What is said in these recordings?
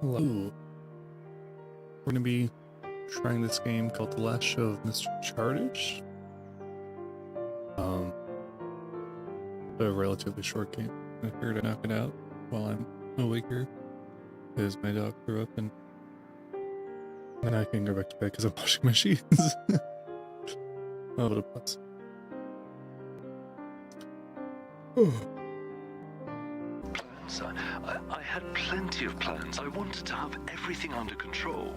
Hello. We're going to be trying this game called The Last Show of Mr. Chartish. A relatively short game. I figured I'd knock it out while I'm awake here, because my dog threw up, and then I can go back to bed because I'm washing my sheets. Oh, what a plus. Plans? I had plenty of plans. I wanted to have everything under control.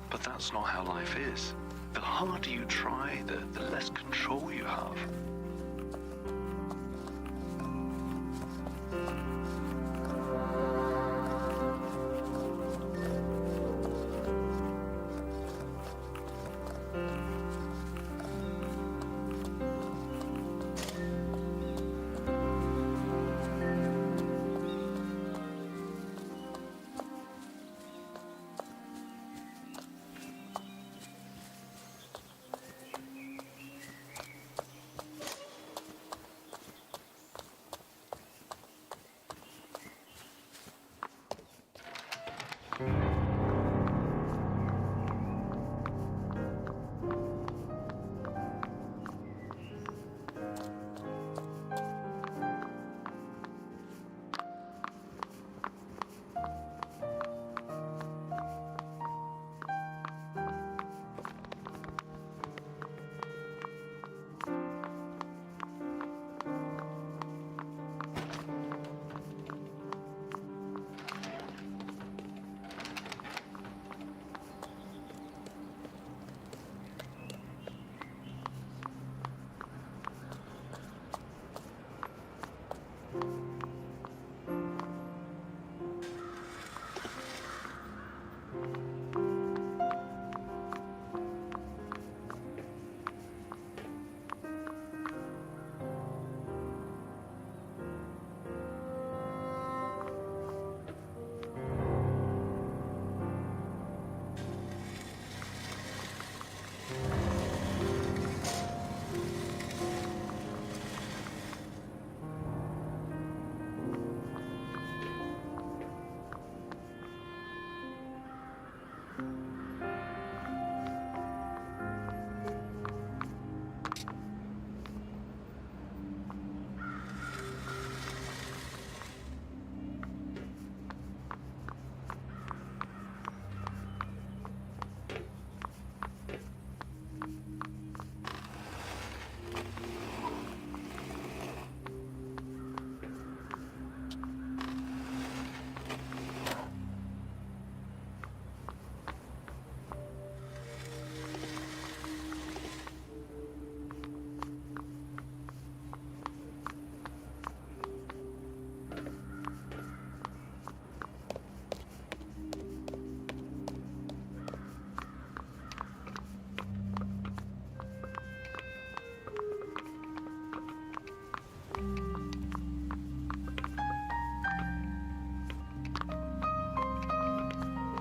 But that's not how life is. The harder you try, the less control you have.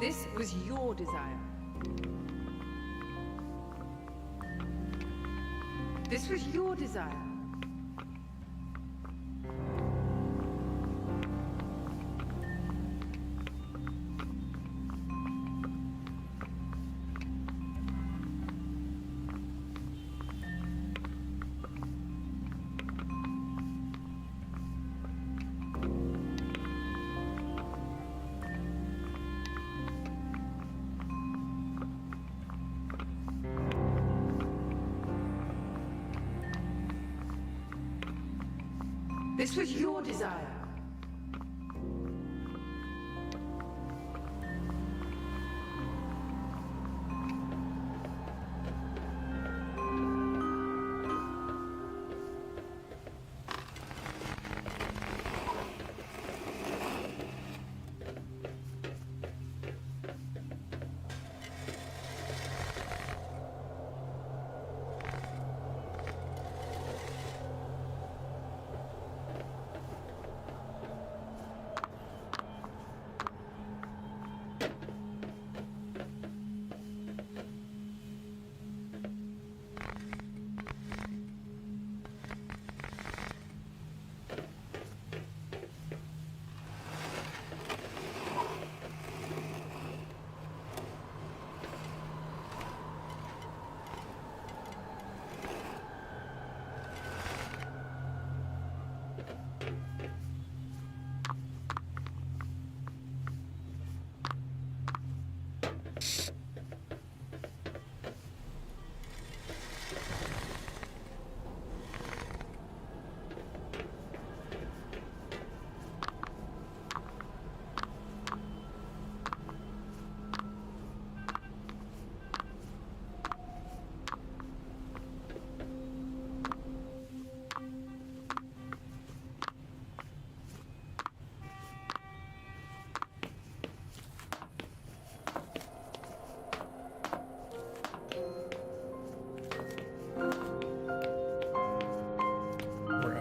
This was your desire. This was your desire. This was your desire.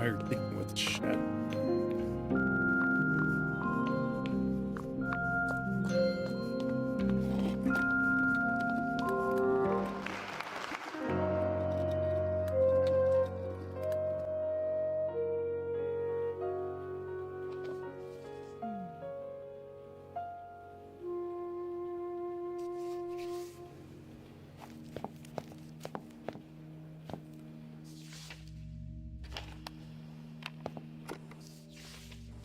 you're kicking with shit.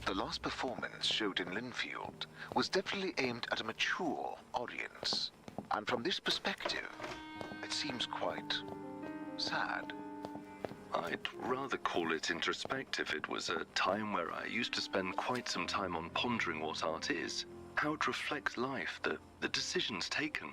The last performance showed in Linfield was definitely aimed at a mature audience. And from this perspective, it seems quite sad. I'd rather call it introspective. It was a time where I used to spend quite some time on pondering what art is, how it reflects life, the decisions taken.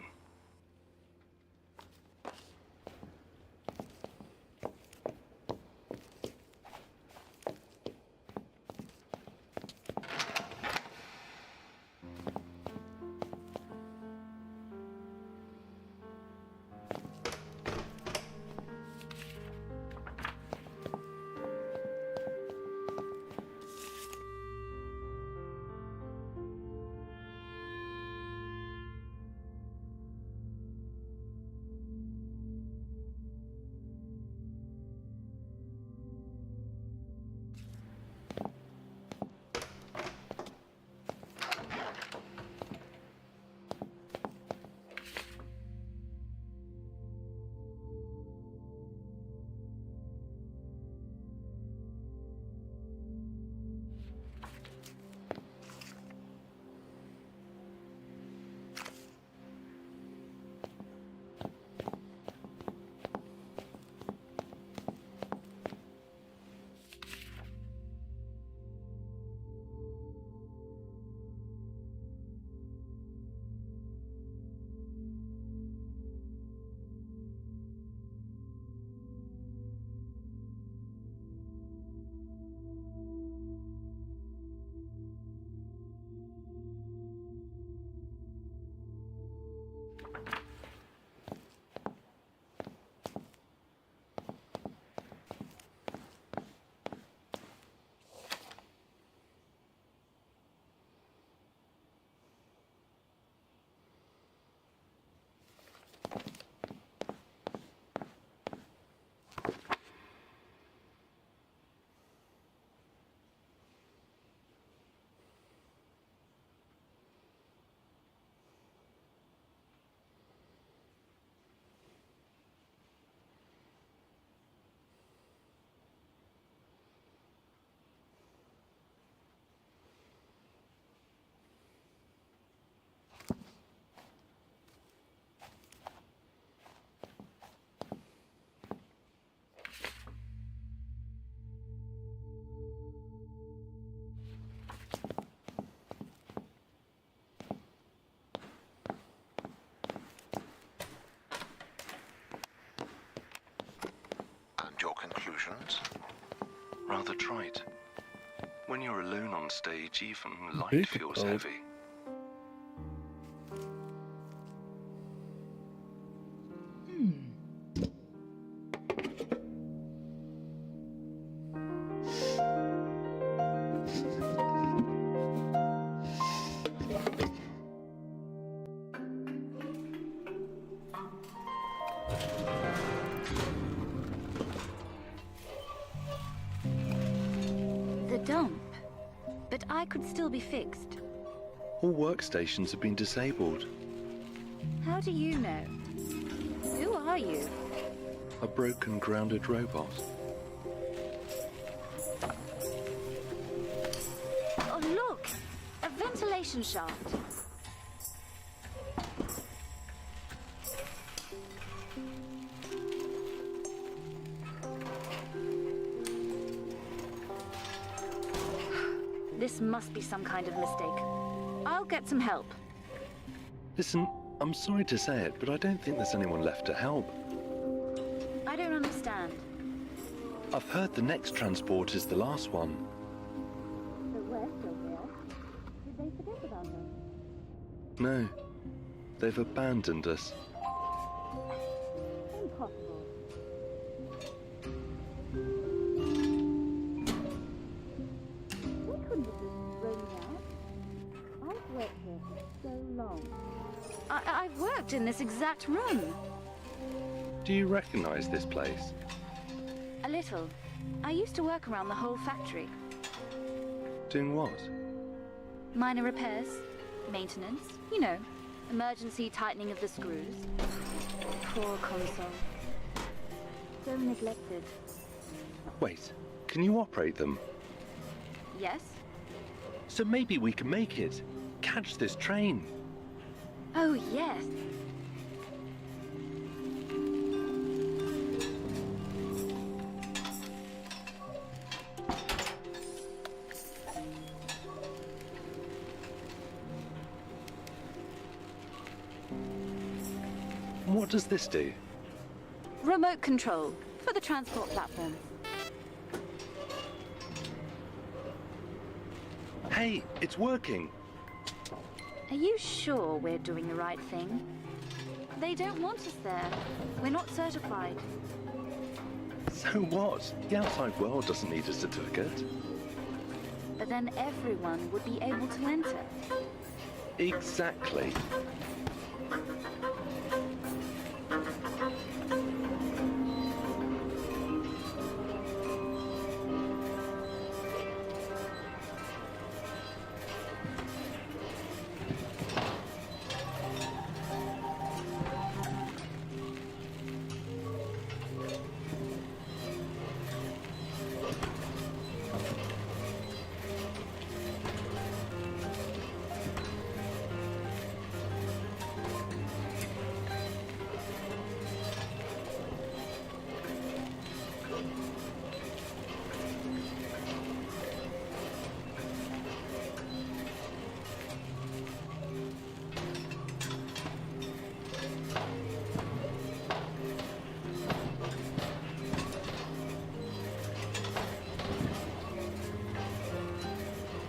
Your conclusions? Rather trite. When you're alone on stage, even light Big feels bulb. heavy. The dump. But I could still be fixed. All workstations have been disabled. How do you know? Who are you? A broken, grounded robot. Oh, look! A ventilation shaft. This must be some kind of mistake. I'll get some help. Listen, I'm sorry to say it, but I don't think there's anyone left to help. I don't understand. I've heard the next transport is the last one. But we're still here. Did they forget about us? No, they've abandoned us. Impossible. locked in this exact room. Do you recognize this place? A little. I used to work around the whole factory. Doing what? Minor repairs, maintenance, you know, emergency tightening of the screws. Poor console. So neglected. Wait, can you operate them? Yes? So maybe we can make it. Catch this train. Oh, yes. What does this do? Remote control for the transport platform. Hey, it's working. Are you sure we're doing the right thing? They don't want us there. We're not certified. So what? The outside world doesn't need a certificate. But then everyone would be able to enter. Exactly.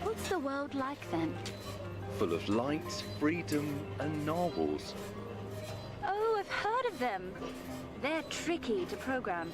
What's the world like then? Full of light, freedom, and narwhals. Oh, I've heard of them. They're tricky to program.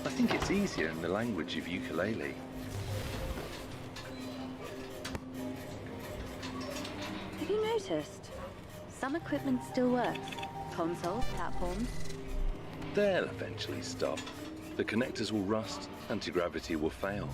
I think it's easier in the language of ukulele. Have you noticed? Some equipment still works. Consoles, platforms. They'll eventually stop. The connectors will rust, anti-gravity will fail.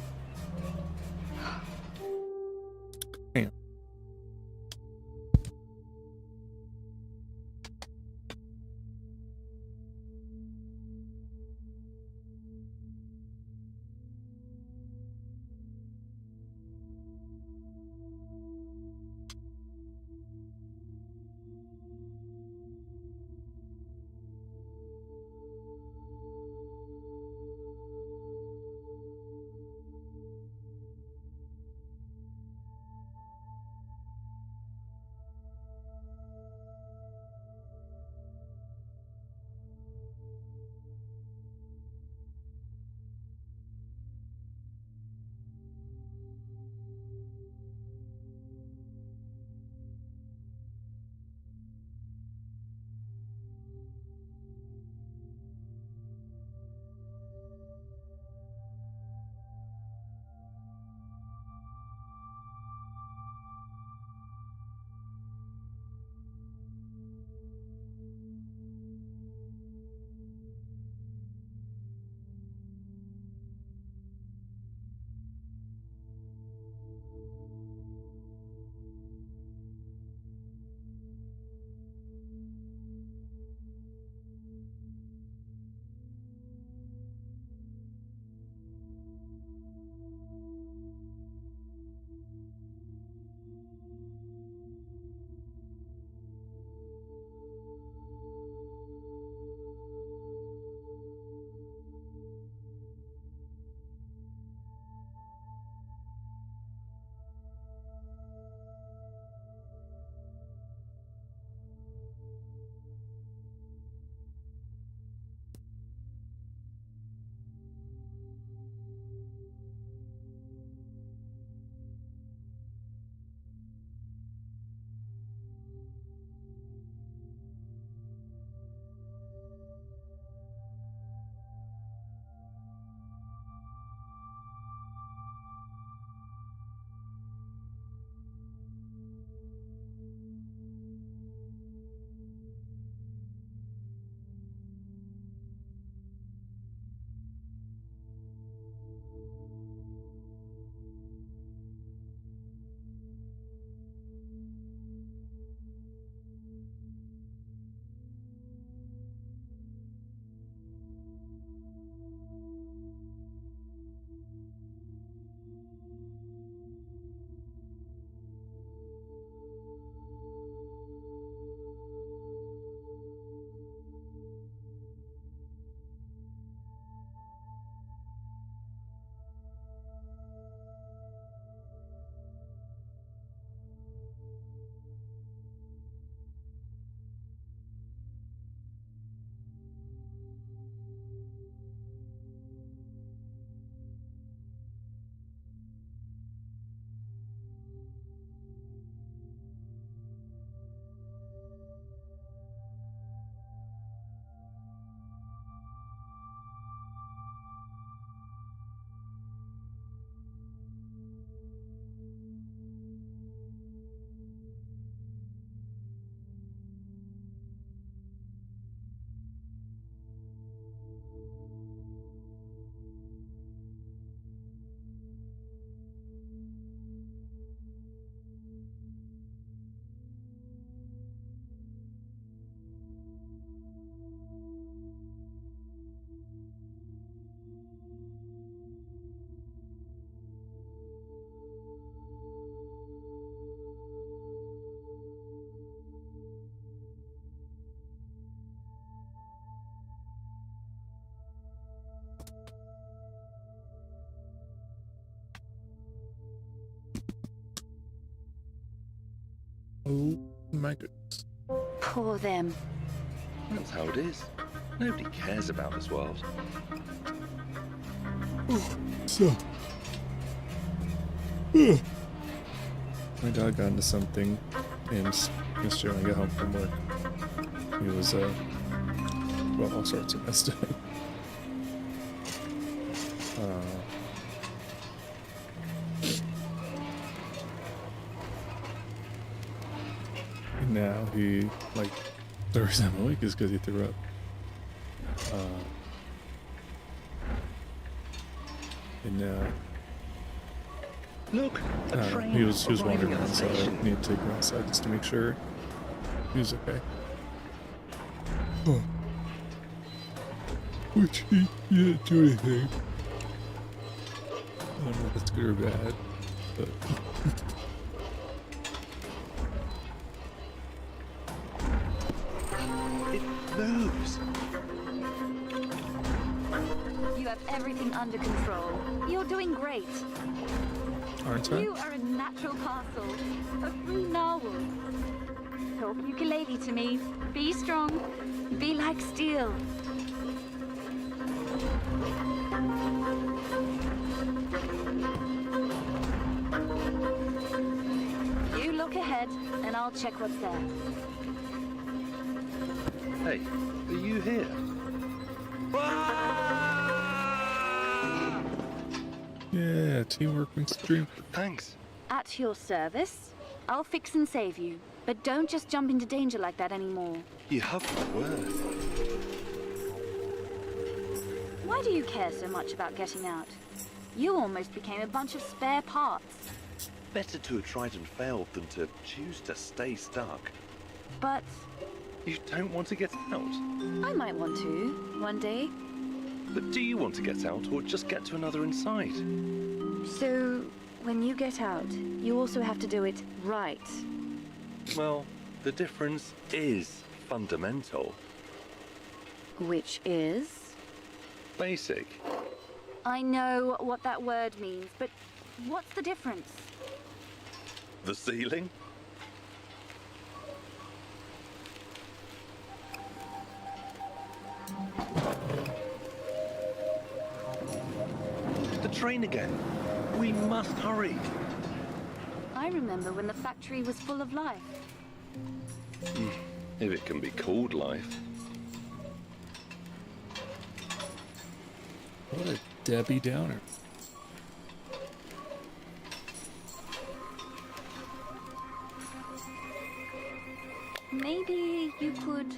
my goods. Poor them. That's how it is. Nobody cares about this world. So. My dog got into something yesterday when I got home from work. He was, well, all sorts of messed up. Now he, like, the reason I'm awake is because he threw up. And now Look, a train he was arriving wandering at the around, so I station. need to take him outside just to make sure he was okay. Huh. Which he didn't do anything. I don't know if it's good or bad, but It moves. You have everything under control. You're doing great. aren't I? You are a natural castle, a free narwhal. Talk ukulele to me. Be strong. Be like steel. You look ahead, and I'll check what's there. Hey, are you here? Yeah, teamwork makes the dream. Thanks. At your service. I'll fix and save you. But don't just jump into danger like that anymore. You have my word. Why do you care so much about getting out? You almost became a bunch of spare parts. Better to have tried and failed than to choose to stay stuck. But You don't want to get out. I might want to, one day. But do you want to get out or just get to another inside? So, when you get out, you also have to do it right. Well, the difference is fundamental. Which is? Basic. I know what that word means, but what's the difference? The ceiling? The train again. We must hurry. I remember when the factory was full of life. If it can be called life. What a Debbie Downer. Maybe you could...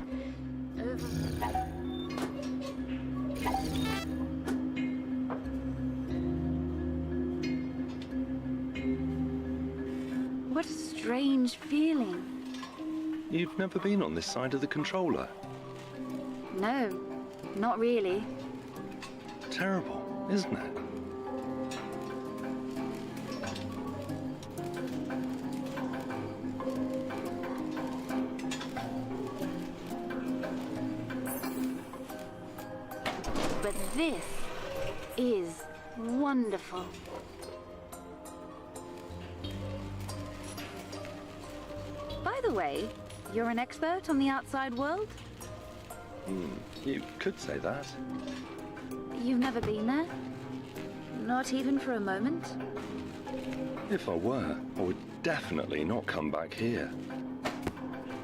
What a strange feeling. You've never been on this side of the controller. No, not really. Terrible, isn't it? But this is wonderful. By the way, you're an expert on the outside world? You could say that. You've never been there? Not even for a moment? If I were, I would definitely not come back here.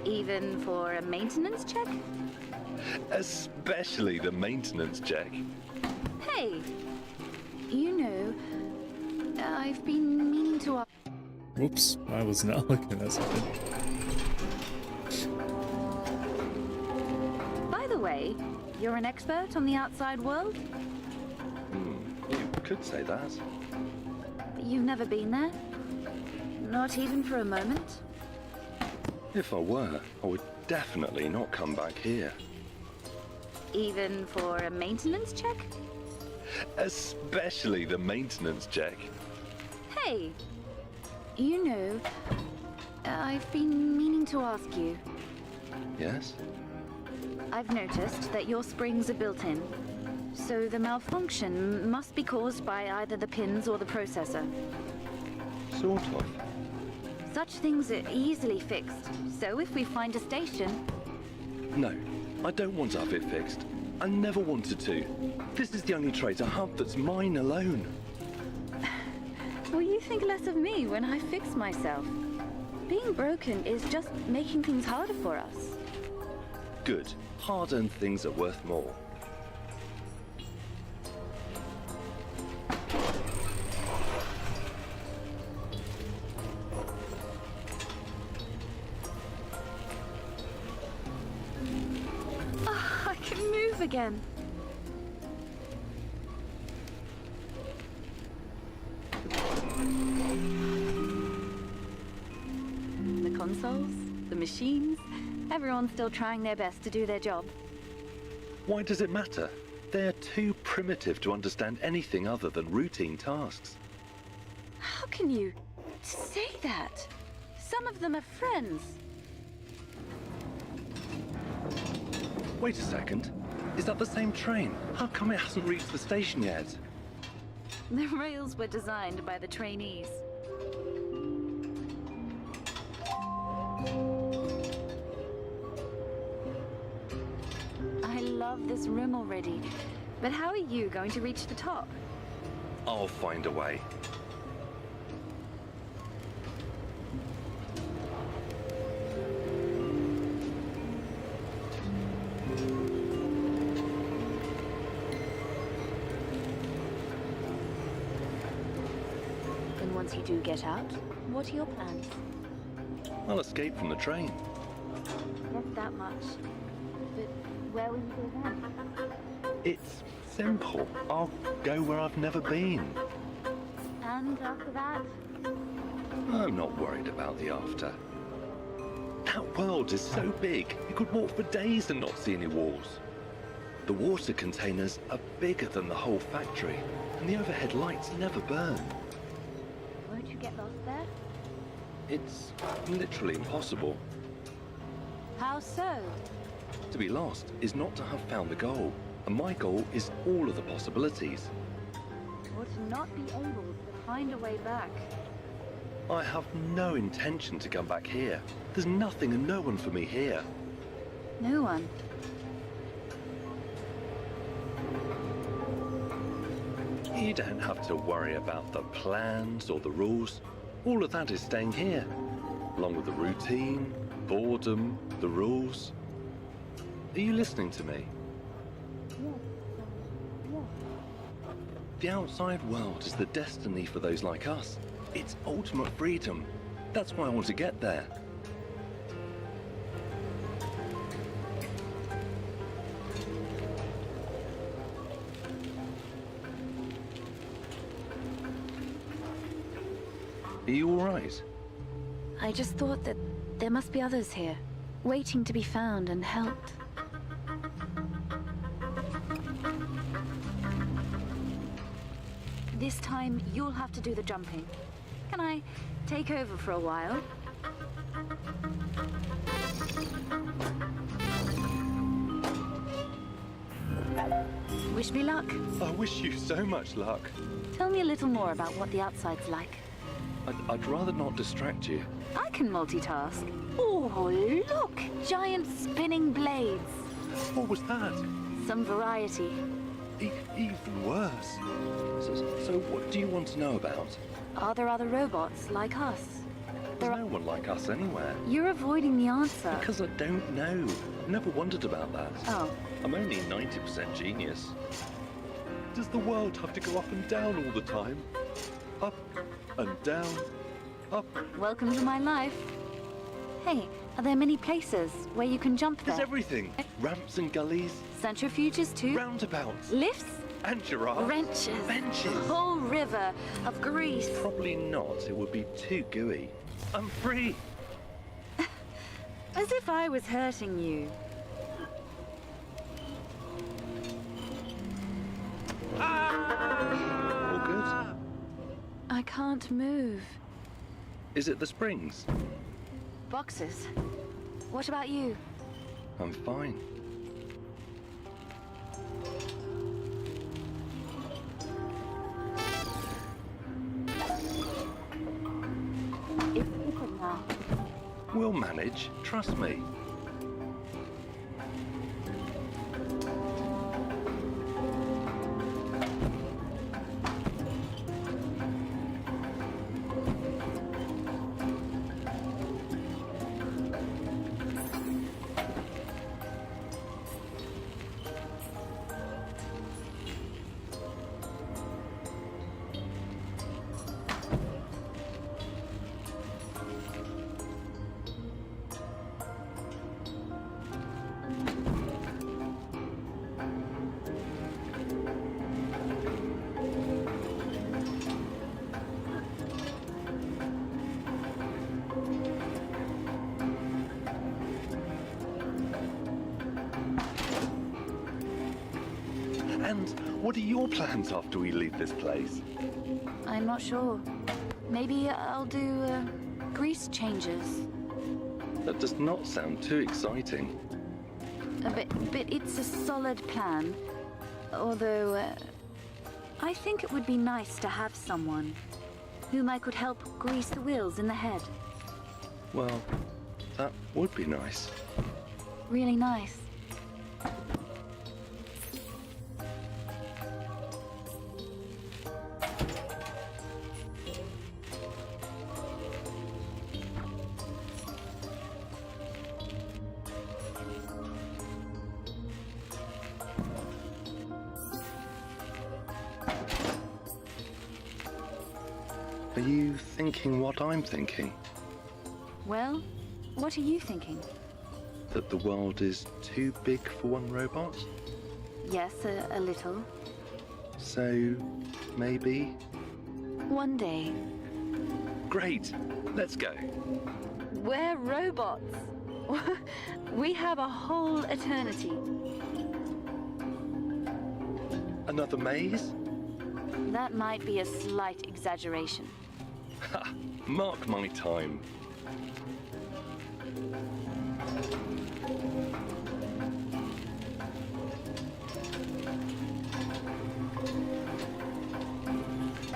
Even for a maintenance check? Especially the maintenance check. Hey, you know, I've been meaning to ask. Whoops, I was not looking at that something. By the way, you're an expert on the outside world? You could say that. You've never been there? Not even for a moment? If I were, I would definitely not come back here. Even for a maintenance check? Especially the maintenance check. Hey, you know, I've been meaning to ask you. Yes? I've noticed that your springs are built in, so the malfunction must be caused by either the pins or the processor. Sort of. Such things are easily fixed. So if we find a station... No, I don't want to have it fixed. I never wanted to. This is the only traitor hub that's mine alone. Will you think less of me when I fix myself? Being broken is just making things harder for us. Good. Hard-earned things are worth more. Oh, I can move again. The consoles, the machines, everyone's still trying their best to do their job. Why does it matter? They're too primitive to understand anything other than routine tasks. How can you say that? Some of them are friends. Wait a second. Is that the same train? How come it hasn't reached the station yet? The rails were designed by the trainees. I love this room already, but how are you going to reach the top? I'll find a way. And once you do get out, what are your plans? I'll escape from the train. Just that much. But where will you go then? It's simple. I'll go where I've never been. And after that? I'm not worried about the after. That world is so big, you could walk for days and not see any walls. The water containers are bigger than the whole factory, and the overhead lights never burn. Won't you get lost there? It's literally impossible. How so? To be lost is not to have found the goal, and my goal is all of the possibilities. Or to not be able to find a way back. I have no intention to come back here. There's nothing and no one for me here. No one. You don't have to worry about the plans or the rules. All of that is staying here, along with the routine, boredom, the rules. Are you listening to me? The outside world is the destiny for those like us. It's ultimate freedom. That's why I want to get there. Are you all right? I just thought that there must be others here, waiting to be found and helped. This time, you'll have to do the jumping. Can I take over for a while? Wish me luck. I wish you so much luck. Tell me a little more about what the outside's like. I'd rather not distract you. I can multitask. Oh, look! Giant spinning blades. What was that? Some variety. Even worse. So what do you want to know about? Are there other robots like us? There's no one like us anywhere. You're avoiding the answer. Because I don't know. I've never wondered about that. Oh, I'm only 90% genius. Does the world have to go up and down all the time? Up and down, up. welcome to my life. Hey, are there many places where you can jump There's there? everything. Ramps and gullies, Centrifuges too? roundabouts, Lifts? and giraffes. Wrenches? Benches. A whole river of grease. Probably not. It would be too gooey. I'm free. As if I was hurting you. All good. I can't move. Is it the springs? Boxes. What about you? I'm fine. It's different now. We'll manage, trust me. And what are your plans after we leave this place? I'm not sure. Maybe I'll do grease changes. That does not sound too exciting. But it's a solid plan. Although, I think it would be nice to have someone whom I could help grease the wheels in the head. Well, that would be nice. Really nice. Are you thinking what I'm thinking? Well, what are you thinking? That the world is too big for one robot? Yes, a little. So, maybe? One day. Great! Let's go. We're robots. We have a whole eternity. Another maze? That might be a slight exaggeration. Ha! Mark my time.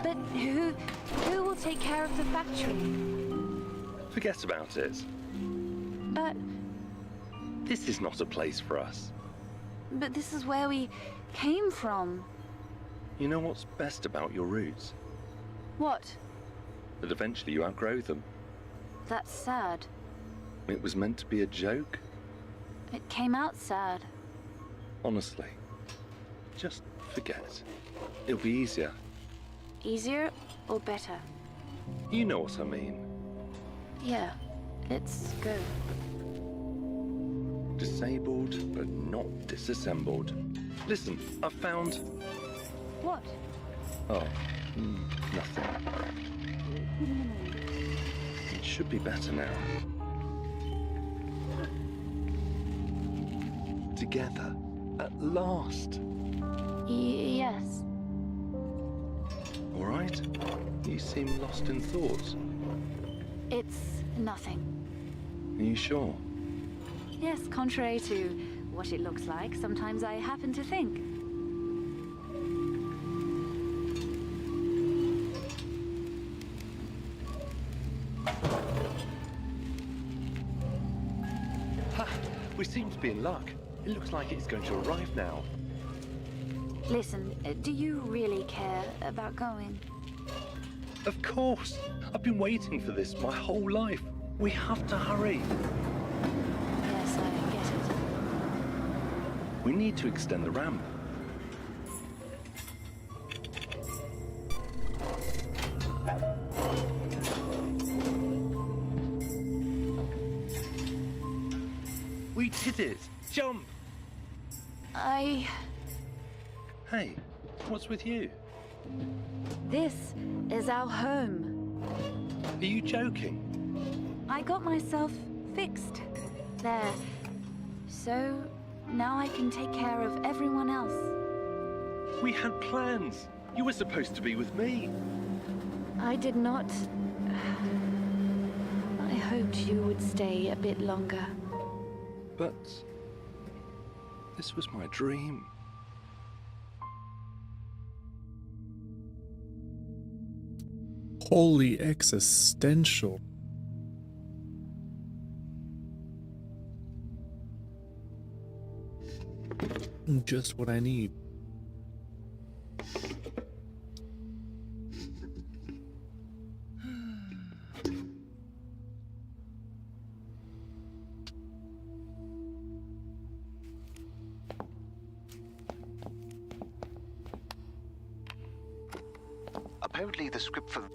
But who will take care of the factory? Forget about it. But This is not a place for us. this is where we came from. You know what's best about your roots? What? That eventually you outgrow them. That's sad. It was meant to be a joke. It came out sad. Honestly. Just forget. It'll be easier. Easier or better? You know what I mean. Yeah, let's go. Disabled, but not disassembled. Listen, I've found... What? Oh, nothing. It should be better now. Together, at last. Yes. All right? You seem lost in thought. It's nothing. Are you sure? Yes, contrary to what it looks like, sometimes I happen to think. Ha! We seem to be in luck. It looks like it's going to arrive now. Listen, do you really care about going? Of course! I've been waiting for this my whole life. We have to hurry. Yes, I get it. We need to extend the ramp. We did it! Jump! Hey, what's with you? This is our home. Are you joking? I got myself fixed there. So now I can take care of everyone else. We had plans. You were supposed to be with me. I did not. I hoped you would stay a bit longer. But this was my dream. Holy existential. Just what I need. Apparently the script for...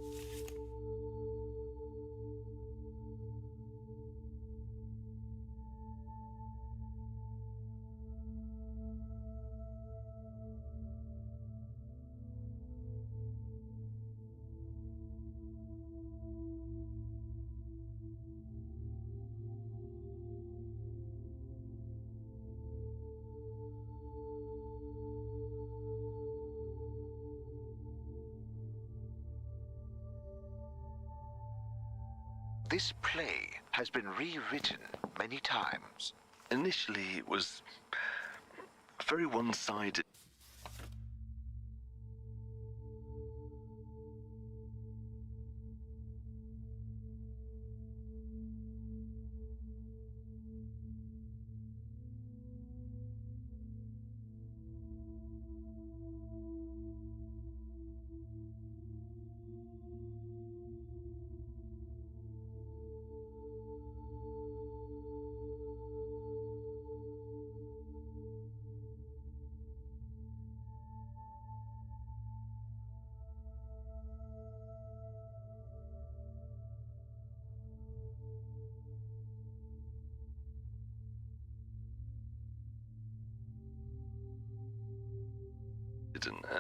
This play has been rewritten many times. Initially, it was very one-sided.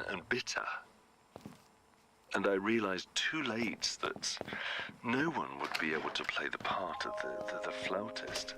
And bitter. And I realized too late that no one would be able to play the part of the flautist.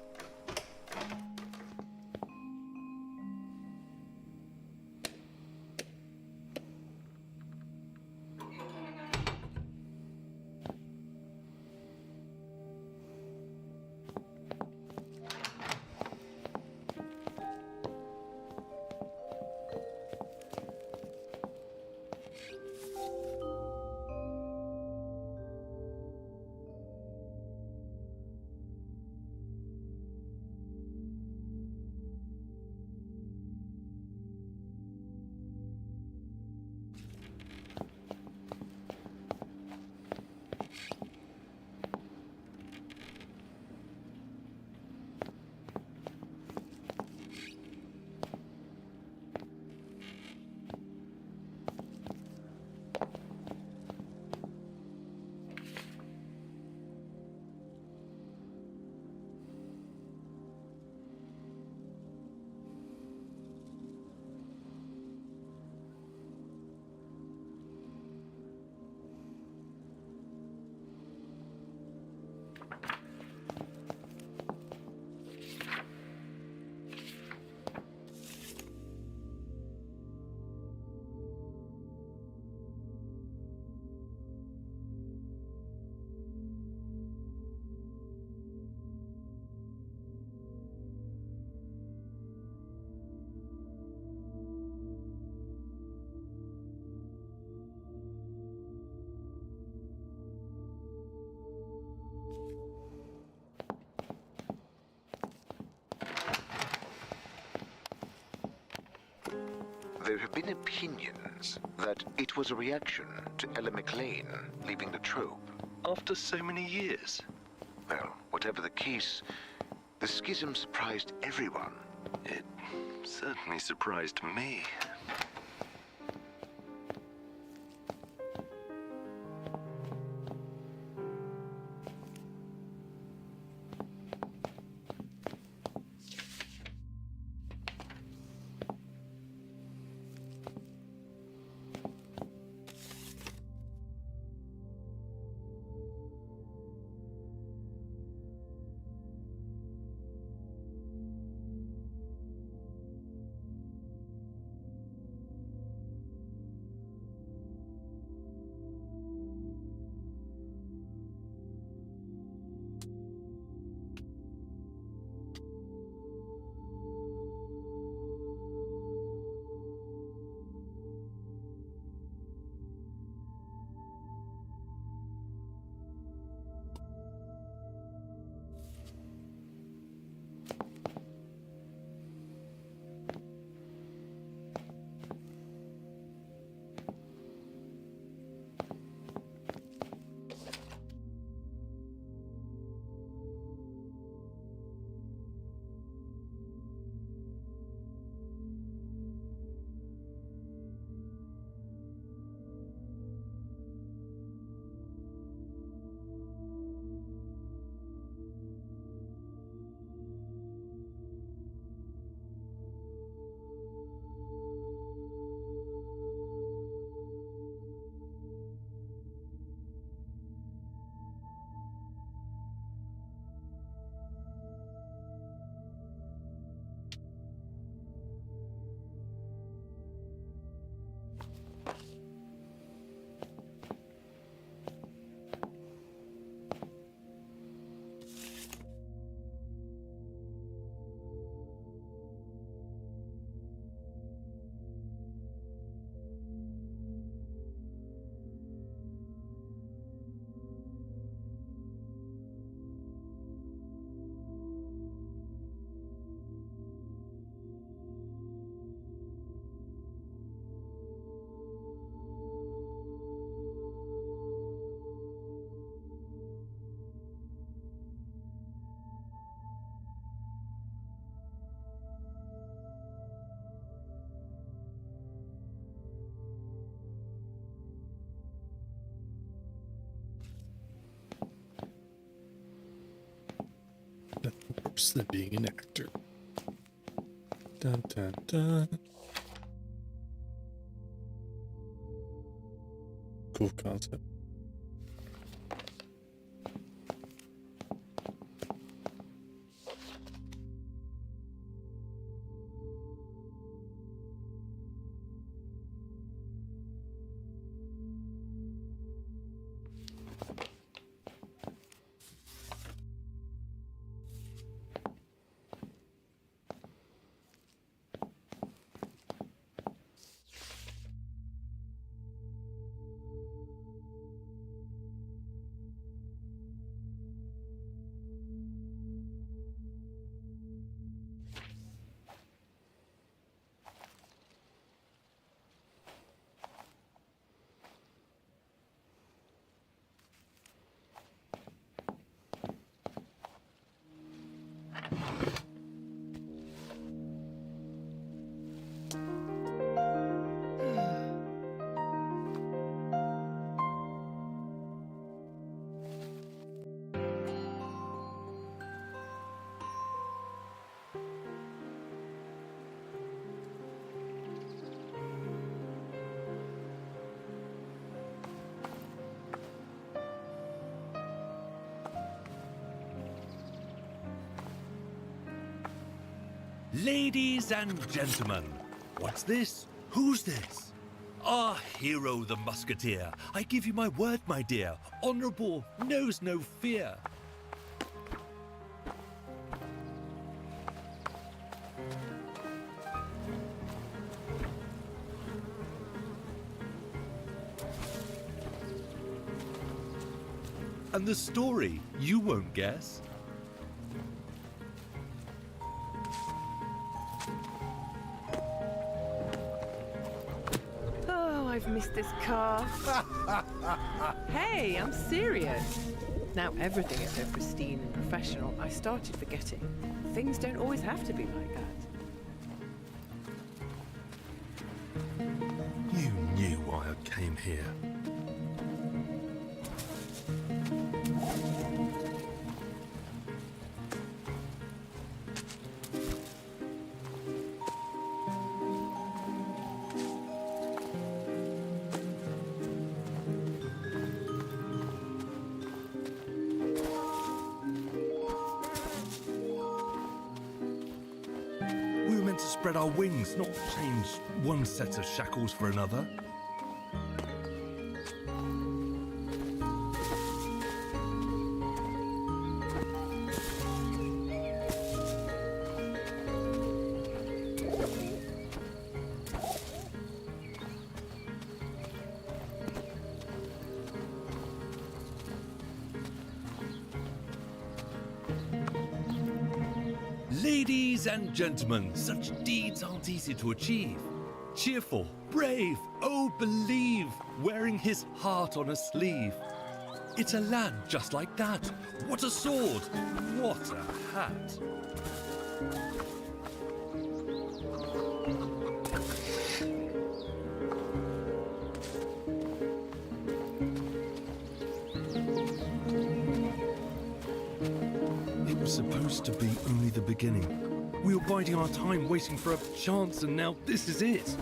There have been opinions that it was a reaction to Ella McLean leaving the trope. After so many years? Well, whatever the case, the schism surprised everyone. It certainly surprised me. worse than being an actor. Dun dun dun. Cool concept. Ladies and gentlemen, what's this? Who's this? Our hero, the musketeer. I give you my word, my dear. Honourable, knows no fear. And the story, you won't guess. Oh, I've missed this car. Hey, I'm serious. Now everything is so pristine and professional, I started forgetting. Things don't always have to be like that. You knew why I came here. We were meant to spread our wings, not change one set of shackles for another. Ladies and gentlemen, such deeds aren't easy to achieve. Cheerful, brave, oh believe, wearing his heart on a sleeve. It's a lad just like that. What a sword, what a hat. It was supposed to be only the beginning. We were biding our time, waiting for a chance, and now this is it.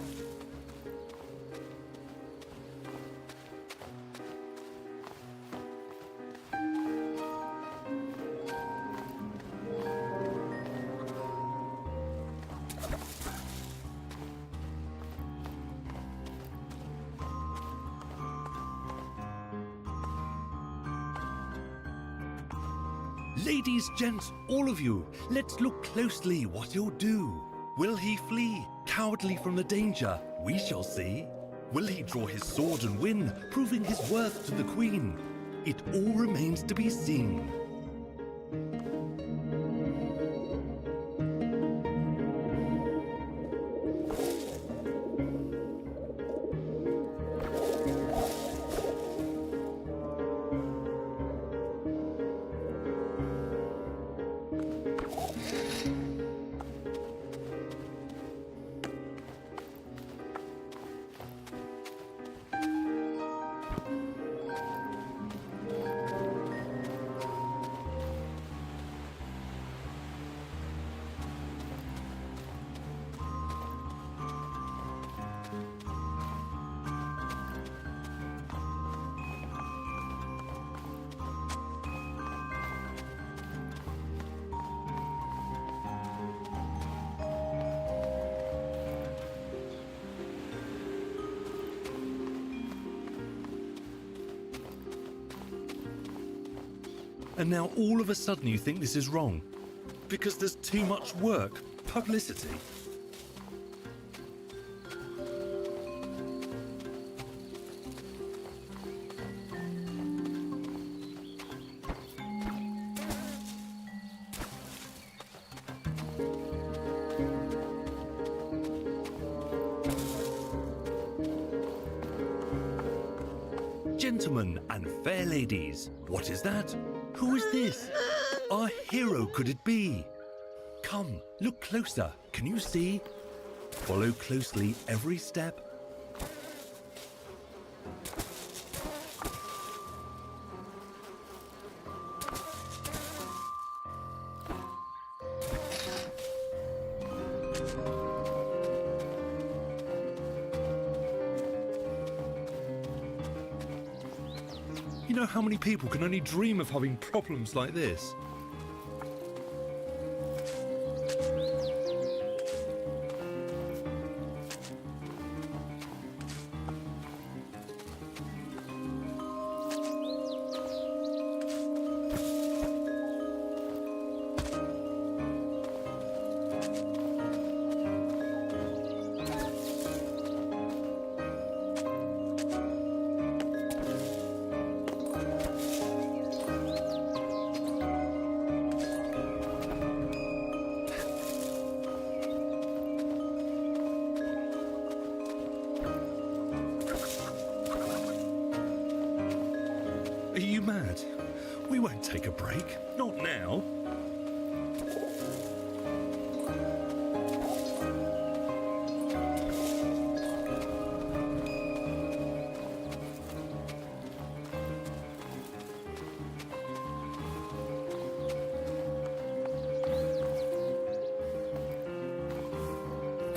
Ladies, gents, all of you, let's look closely what he'll do. Will he flee, cowardly from the danger? We shall see. Will he draw his sword and win, proving his worth to the Queen? It all remains to be seen. And now all of a sudden you think this is wrong. Because there's too much work, publicity. Gentlemen and fair ladies, what is that? Who is this? Our hero could it be? Come, look closer. Can you see? Follow closely every step. You know how many people can only dream of having problems like this? Are you mad? We won't take a break. Not now.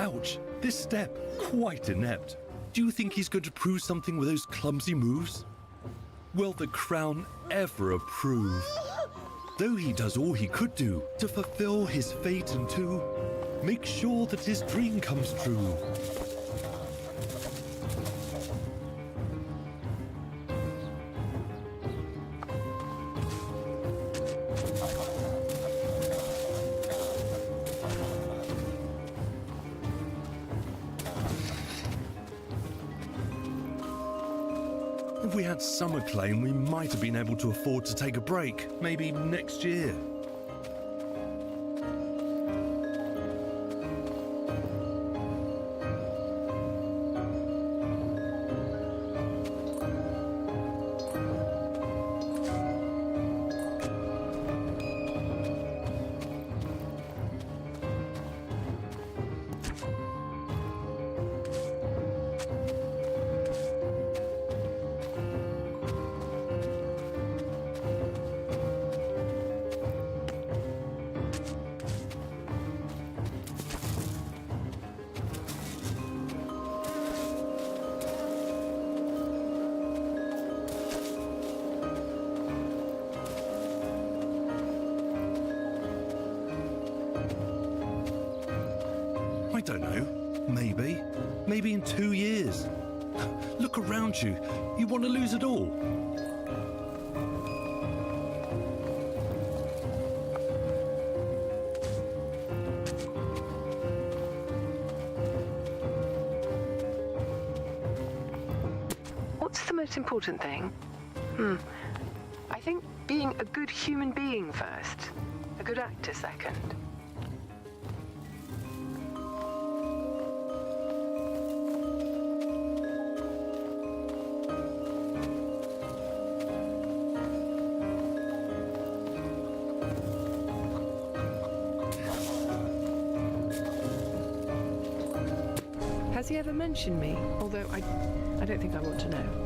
Ouch, this step, quite inept. Do you think he's going to prove something with those clumsy moves? Will the crown ever approve? Though he does all he could do to fulfill his fate and to make sure that his dream comes true. If we had some acclaim, we might have been able to afford to take a break, maybe next year. I don't know. Maybe. Maybe in 2 years. Look around you. You want to lose it all? What's the most important thing? I think being a good human being first, a good actor second. Has he ever mentioned me? Although I don't think I want to know.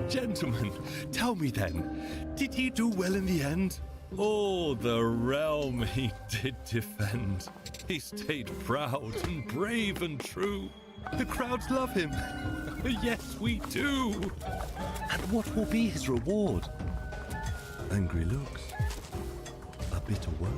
Gentlemen, tell me then, did he do well in the end? Oh, the realm he did defend. He stayed proud and brave and true. The crowds love him. Yes, we do. And what will be his reward? Angry looks. A bitter word.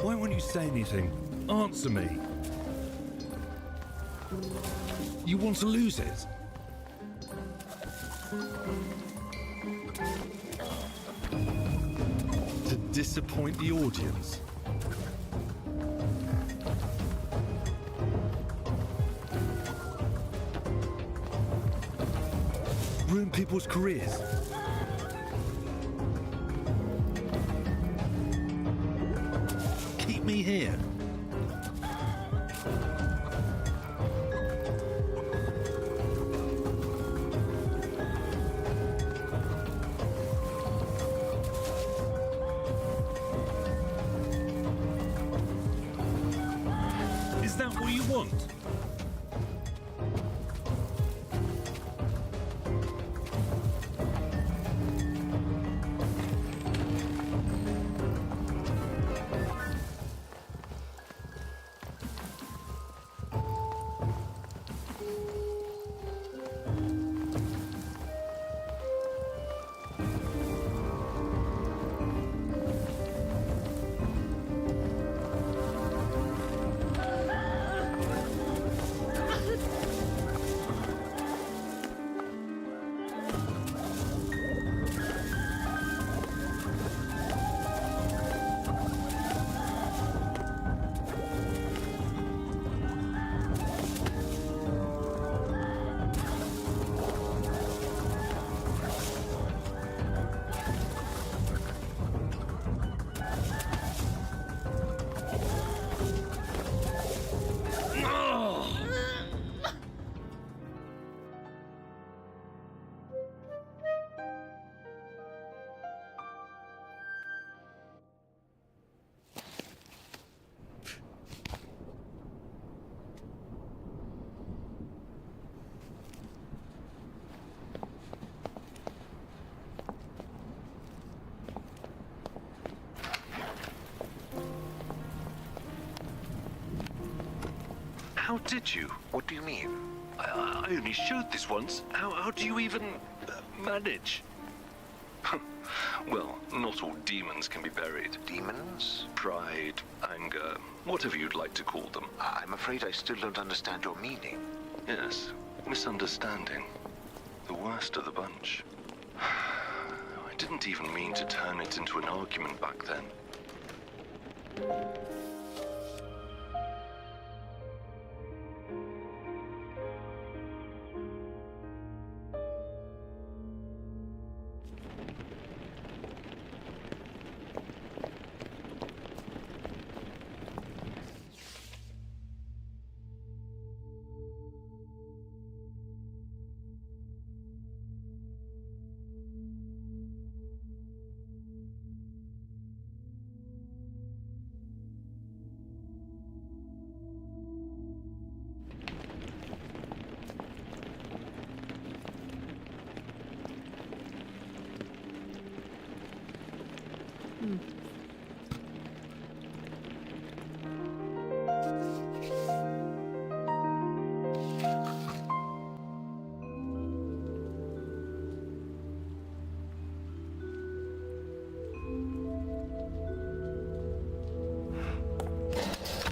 Why won't you say anything? Answer me. You want to lose it? To disappoint the audience? Ruin people's careers? Keep me here. Is that what you want? How did you? What do you mean? I only showed this once. How do you even manage? Well, not all demons can be buried. Demons? Pride, anger, whatever you'd like to call them. I'm afraid I still don't understand your meaning. Yes, misunderstanding. The worst of the bunch. I didn't even mean to turn it into an argument back then.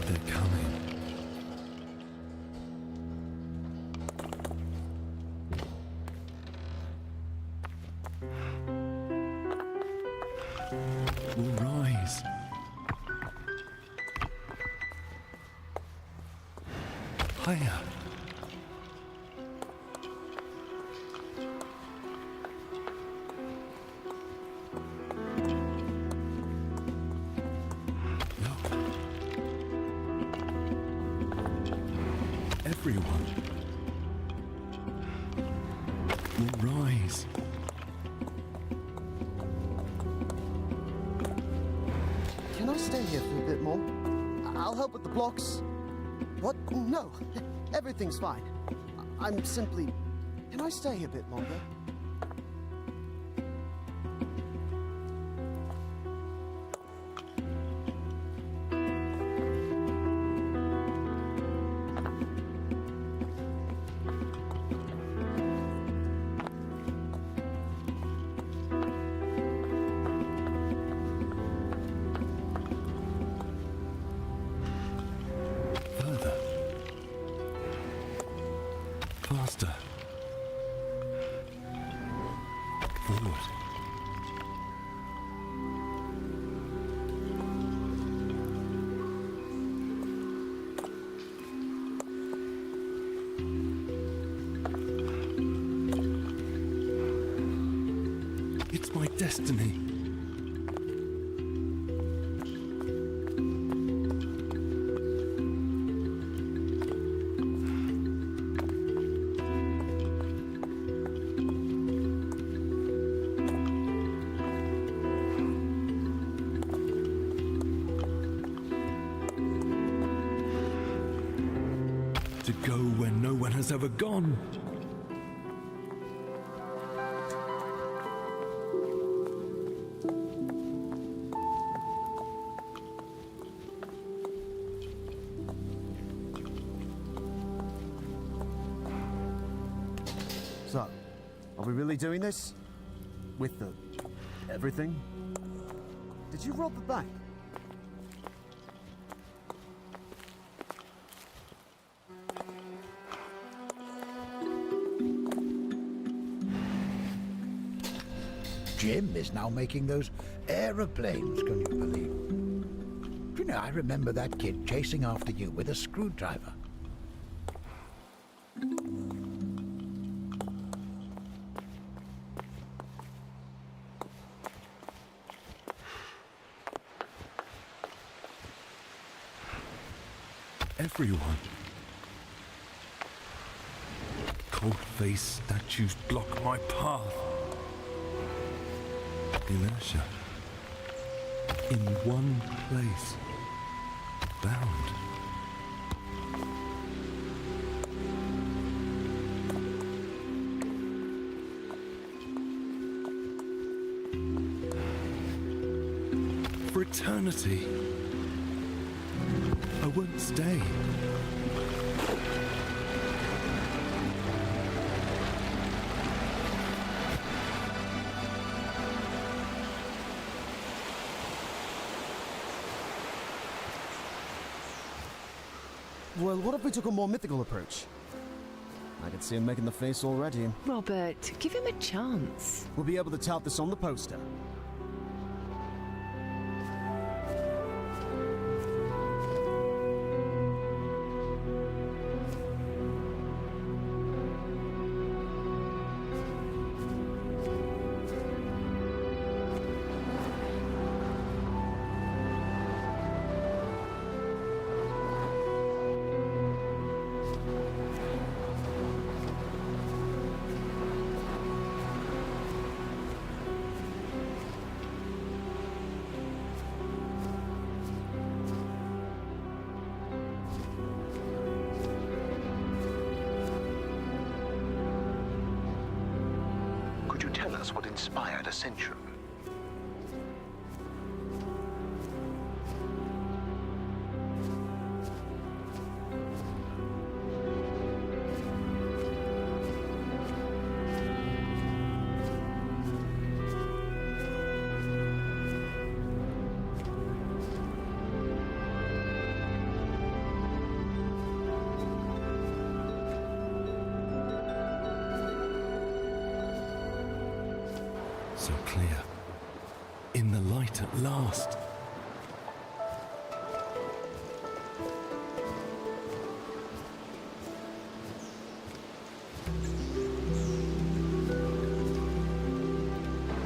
They're coming. We'll rise. Higher. Look. Everyone will rise. Can I stay here for a bit more? I'll help with the blocks. What? No, everything's fine. I'm simply... Can I stay a bit longer? Further. Faster. Forward. It's my destiny. To go where no one has ever gone. So, are we really doing this? With the... everything? Did you rob the bank? Jim is now making those aeroplanes, can you believe? Do you know, I remember that kid chasing after you with a screwdriver. Everyone. Cold-faced statues block my path. Inertia. In one place. Bound. For eternity. I won't stay. Well, what if we took a more mythical approach? I can see him making the face already. Robert, give him a chance. We'll be able to tout this on the poster. Could you tell us what inspired Ascension? So clear. In the light at last.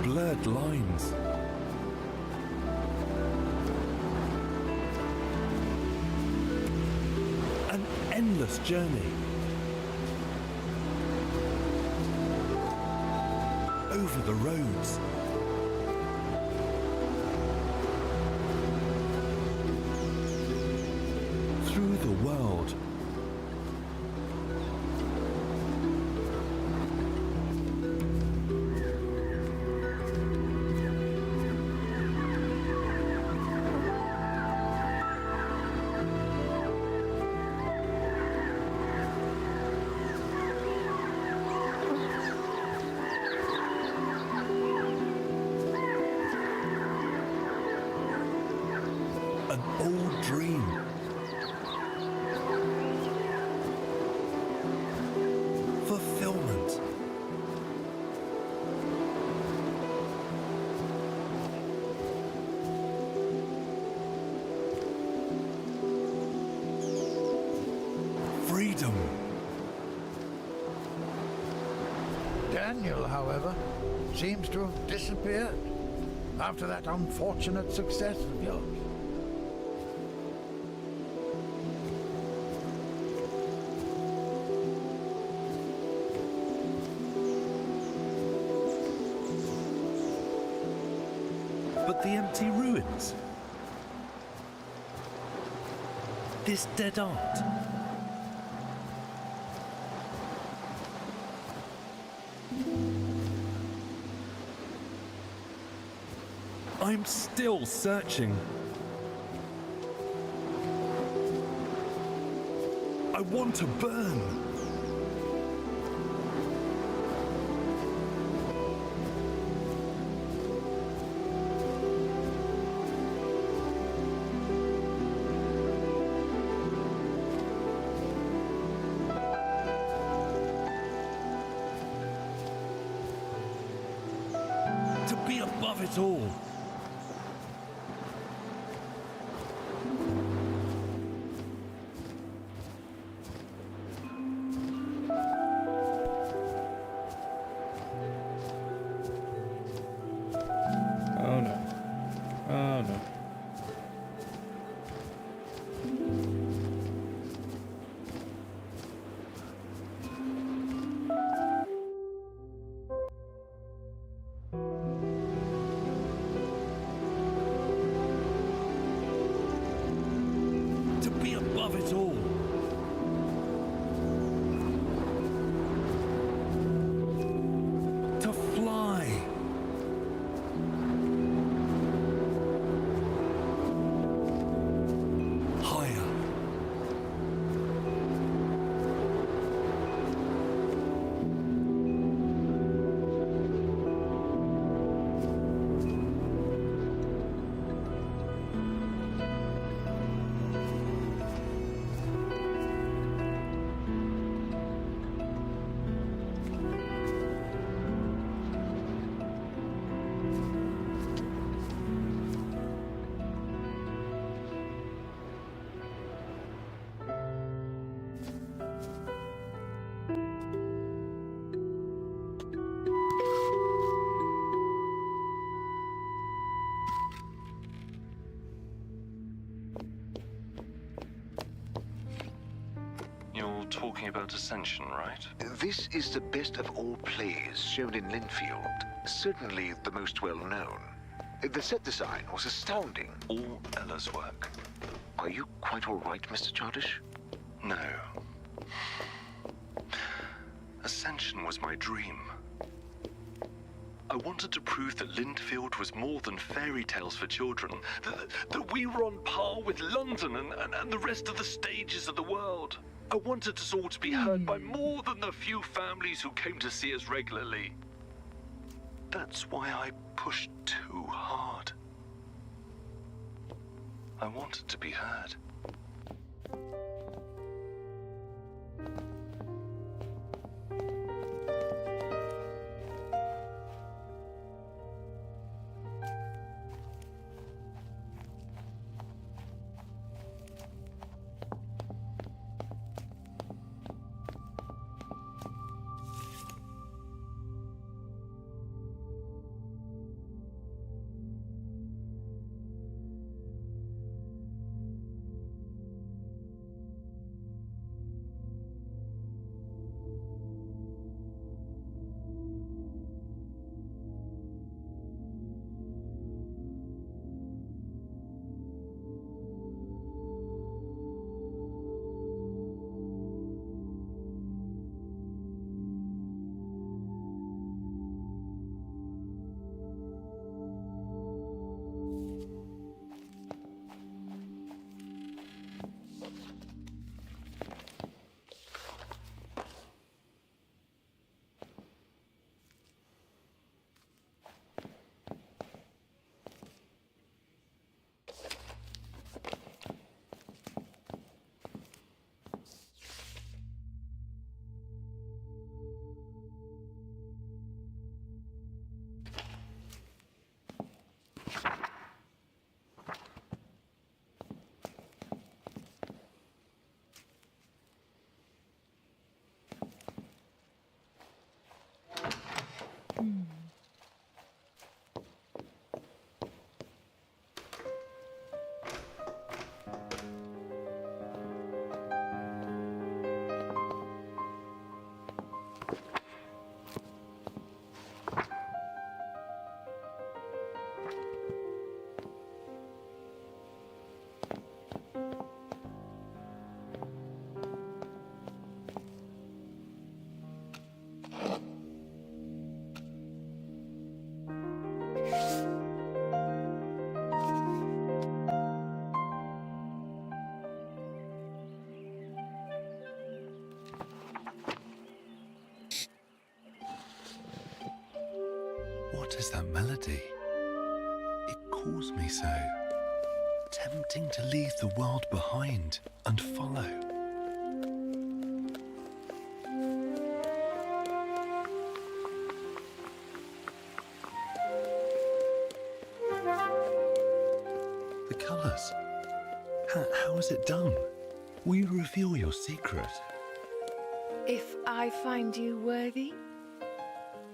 Blurred lines. An endless journey. over the roads. Through the world. An old dream. Fulfillment. Freedom. Daniel, however, seems to have disappeared after that unfortunate success of yours. But the empty ruins. This dead art. I'm still searching. I want to burn. To be above it all. Oh no. Oh no. To be above it all. To fly. Higher. You're talking about Ascension, right? This is the best of all plays shown in Linfield. Certainly the most well-known. The set design was astounding. All Ella's work. Are you quite all right, Mr. Chardish? No. Ascension was my dream. I wanted to prove that Lindfield was more than fairy tales for children. That we were on par with London and the rest of the stages of the world. I wanted us all to be heard by more than the few families who came to see us regularly. That's why I pushed too hard. I wanted to be heard. What is that melody? It calls me so. Tempting to leave the world behind and follow. The colours. How is it done? Will you reveal your secret? If I find you worthy,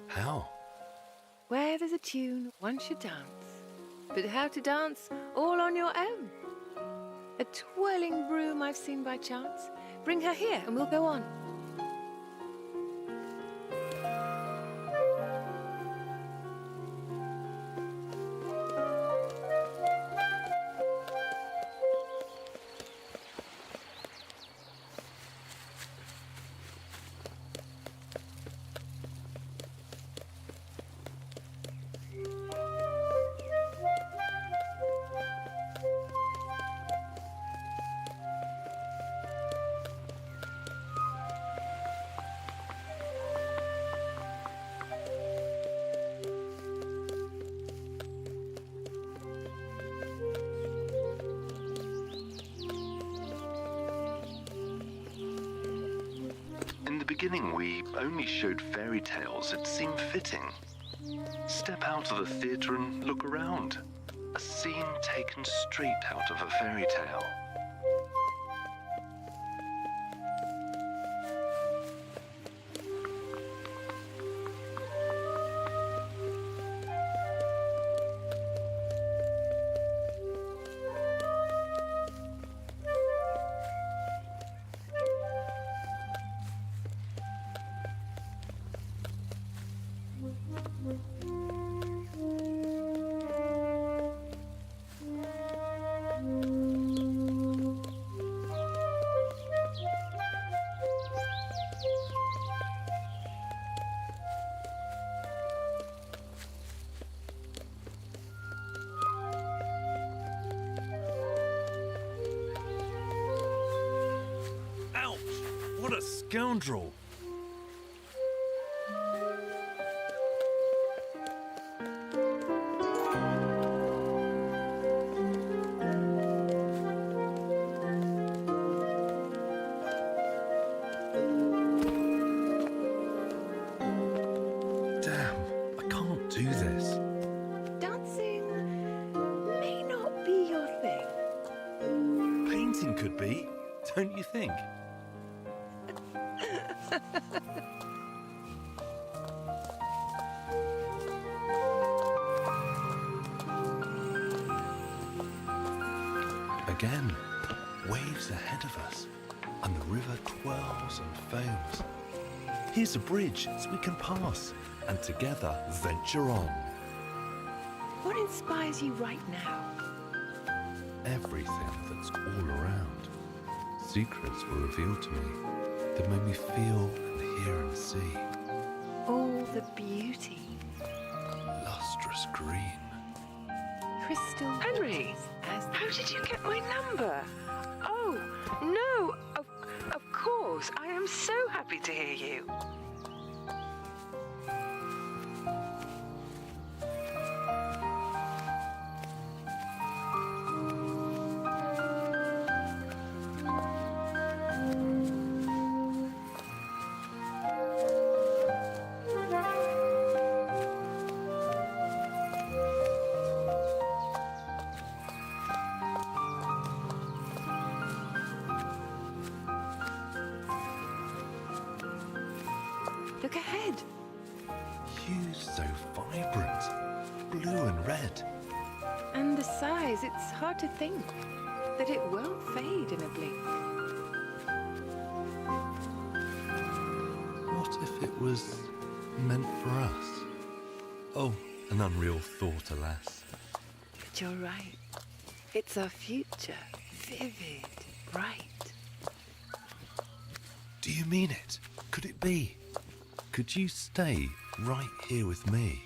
How? where there's a tune, one should dance. But how to dance all on your own? A twirling broom I've seen by chance. Bring her here and we'll go on. In the beginning, we only showed fairy tales. It seemed fitting. Step out of the theatre and look around. A scene taken straight out of a fairy tale. Ouch! What a scoundrel! Damn, I can't do this. Dancing may not be your thing. Painting could be, don't you think? Again, waves ahead of us, and the river twirls and foams. Here's a bridge so we can pass and together venture on. What inspires you right now? Everything that's all around. Secrets were revealed to me that made me feel and hear and see. All the beauty. Lustrous green. Crystal. Henry, how did you get my number? Oh, no, of course. I am so happy to hear you. Look ahead. Hues so vibrant. Blue and red. And the size, it's hard to think that it won't fade in a blink. What if it was meant for us? Oh, an unreal thought, alas. But you're right. It's our future. Vivid, bright. Do you mean it? Could it be? Could you stay right here with me?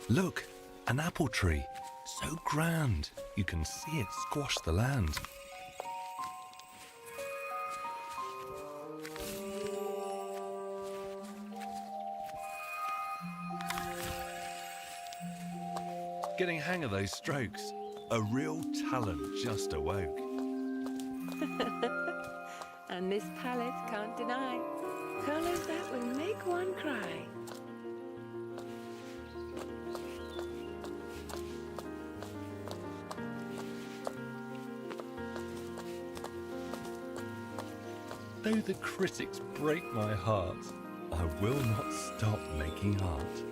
Look, an apple tree. So grand. You can see it squash the land. getting hang of those strokes. A real talent just awoke. And this palette can't deny colours that will make one cry. Though the critics break my heart, I will not stop making art.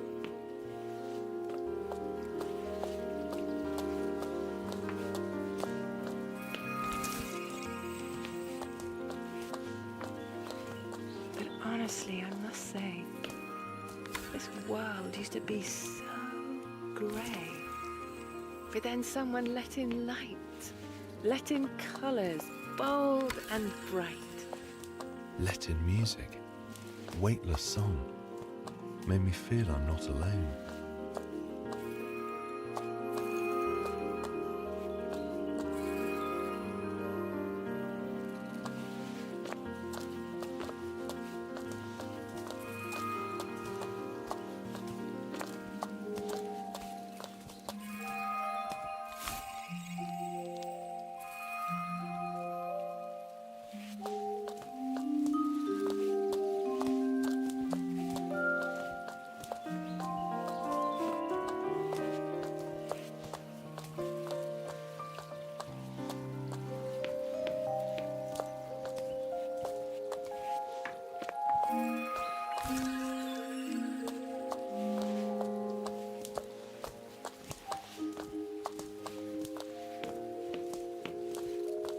But honestly, I must say, this world used to be so grey. But then someone let in light, let in colours, bold and bright. Let in music, weightless song, made me feel I'm not alone.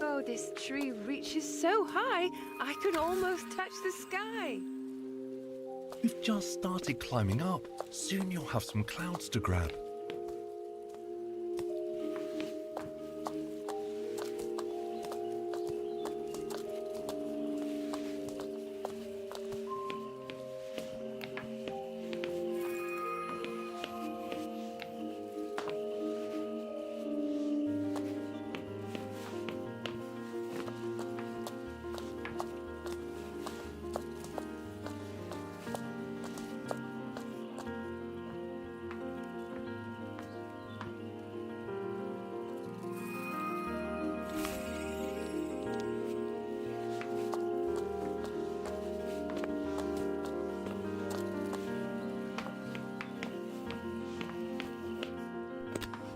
Oh, this tree reaches so high, I could almost touch the sky. We've just started climbing up. Soon you'll have some clouds to grab.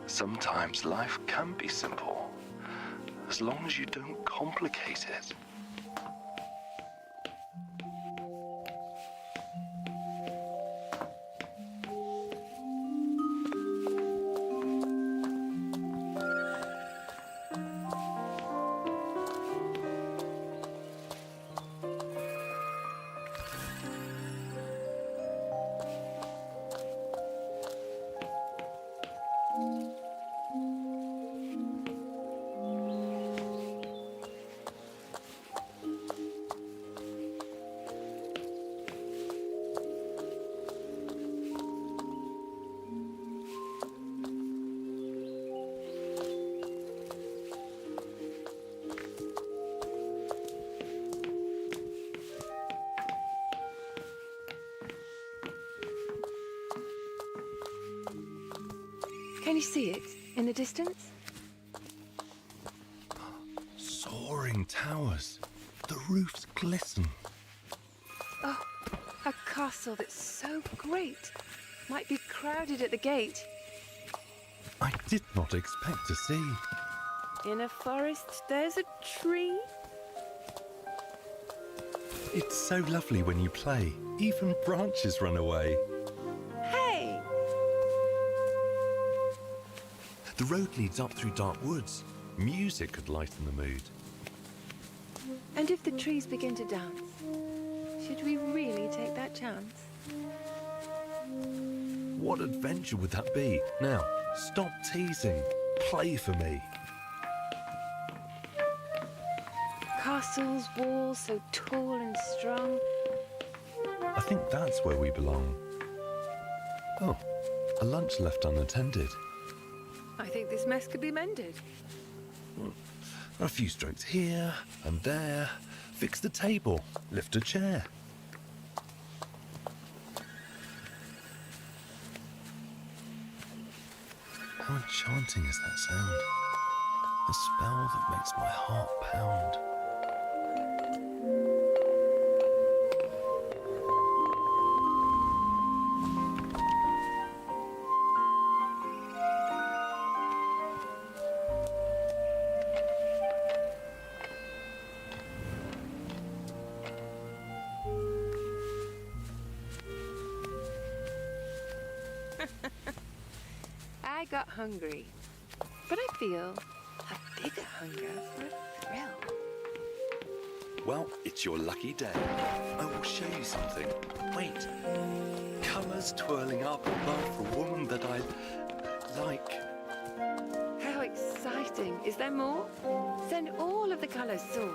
Sometimes life can be simple, as long as you don't complicate it. Can you see it in the distance? Soaring towers. The roofs glisten. Oh, a castle that's so great. Might be crowded at the gate. I did not expect to see. In a forest, there's a tree. It's so lovely when you play. Even branches run away. Hey! The road leads up through dark woods. Music could lighten the mood. And if the trees begin to dance, should we really take that chance? What adventure would that be? Now, stop teasing. Play for me. Castles, walls so tall and strong. I think that's where we belong. Oh, a lunch left unattended. I think this mess could be mended. A few strokes here and there. Fix the table. Lift a chair. How enchanting is that sound? A spell that makes my heart pound. I got hungry, but I feel a bigger hunger for a thrill. Well, it's your lucky day. I will show you something. Wait. Colours twirling up above the woman that I like. How exciting! Is there more? Send all of the colours soar.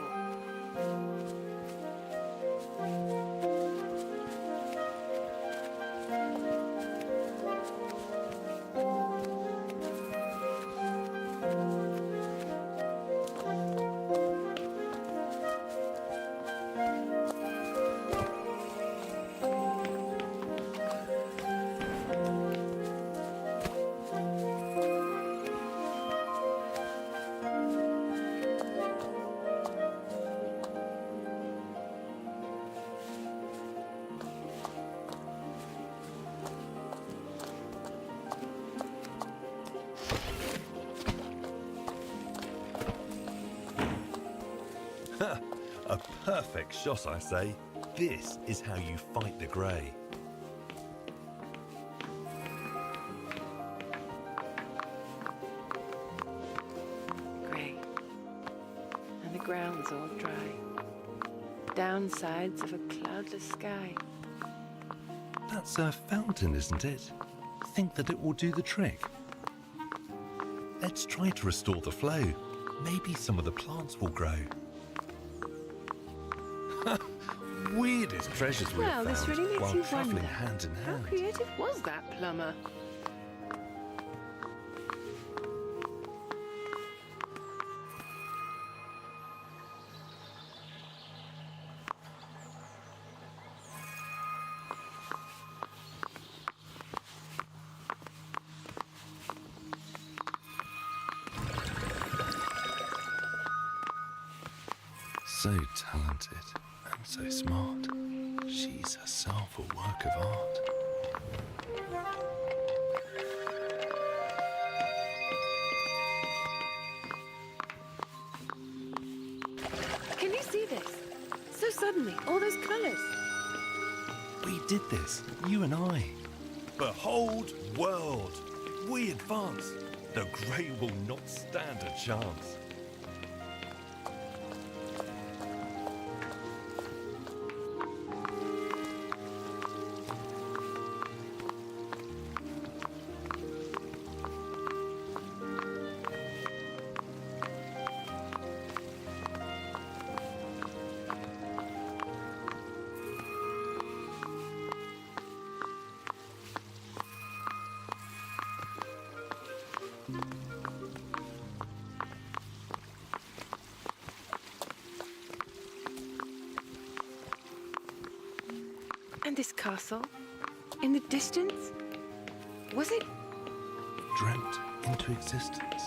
A perfect shot, I say. This is how you fight the grey. Grey. And the ground's all dry. Downsides of a cloudless sky. That's a fountain, isn't it? Think that it will do the trick? Let's try to restore the flow. Maybe some of the plants will grow. Weirdest treasures we Well, have this found really makes while you travelling wonder. hand in How hand. creative was that plumber? So talented and so smart. She's herself a work of art. Can you see this? So suddenly, all those colours. We did this, you and I. Behold, world! We advance. The grey will not stand a chance. And this castle? In the distance? Was it? Dreamt into existence.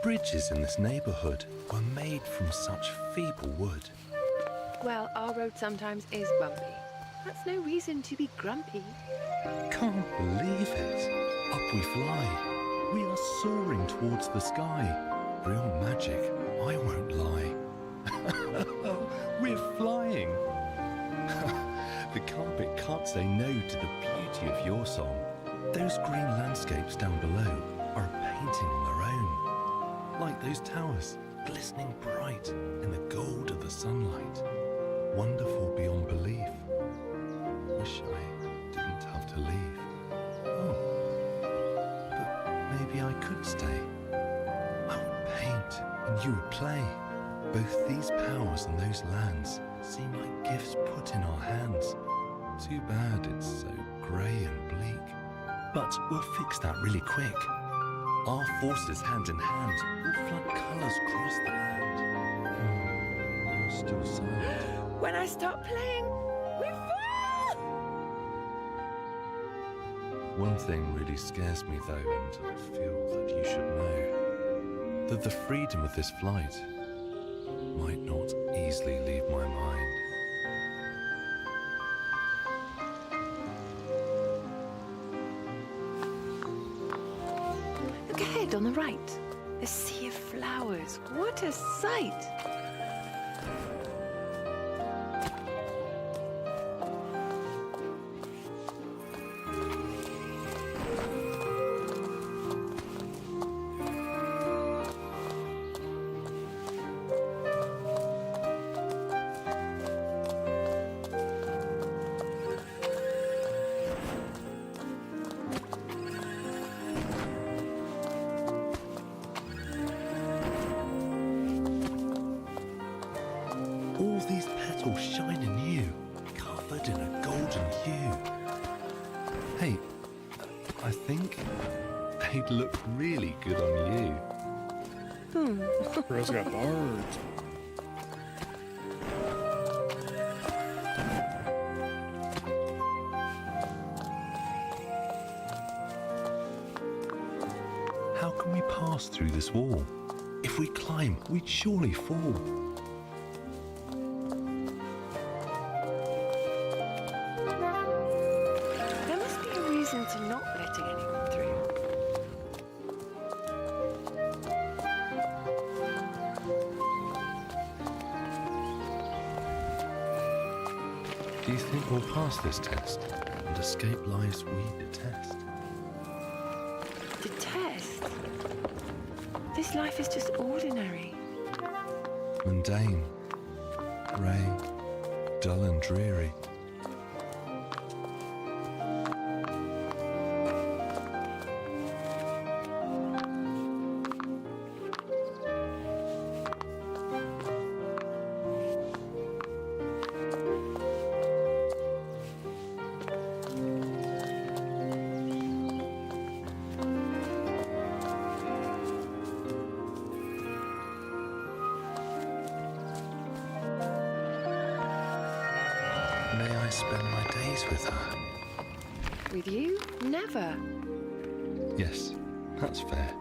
Bridges in this neighbourhood were made from such feeble wood. Well, our road sometimes is bumpy. That's no reason to be grumpy. Can't believe it. Up we fly. We are soaring towards the sky. Real magic, I won't lie. We're flying. The carpet can't say no to the beauty of your song. Those green landscapes down below are a painting on their own. Like those towers, glistening bright in the gold of the sunlight. Wonderful beyond belief. Wish I didn't have to leave. Oh, could stay. I would paint and you would play. Both these powers and those lands seem like gifts put in our hands. Too bad it's so grey and bleak. But we'll fix that really quick. Our forces hand in hand will flood colours across the land. You're still silent. When I stop playing, we fall! One thing really scares me though, and I feel that you should know. That the freedom of this flight might not easily leave my mind. Look ahead on the right. A sea of flowers. What a sight! All these petals shine new, covered in a golden hue. Hey, I think they'd look really good on you. Girls got bards. How can we pass through this wall? If we climb, we'd surely fall. There must be a reason to not letting anyone through. Do you think we'll pass this test and escape lives we detest? Detest? This life is just ordinary. Mundane, grey, dull and dreary. May I spend my days with her? With you? Never. Yes, that's fair.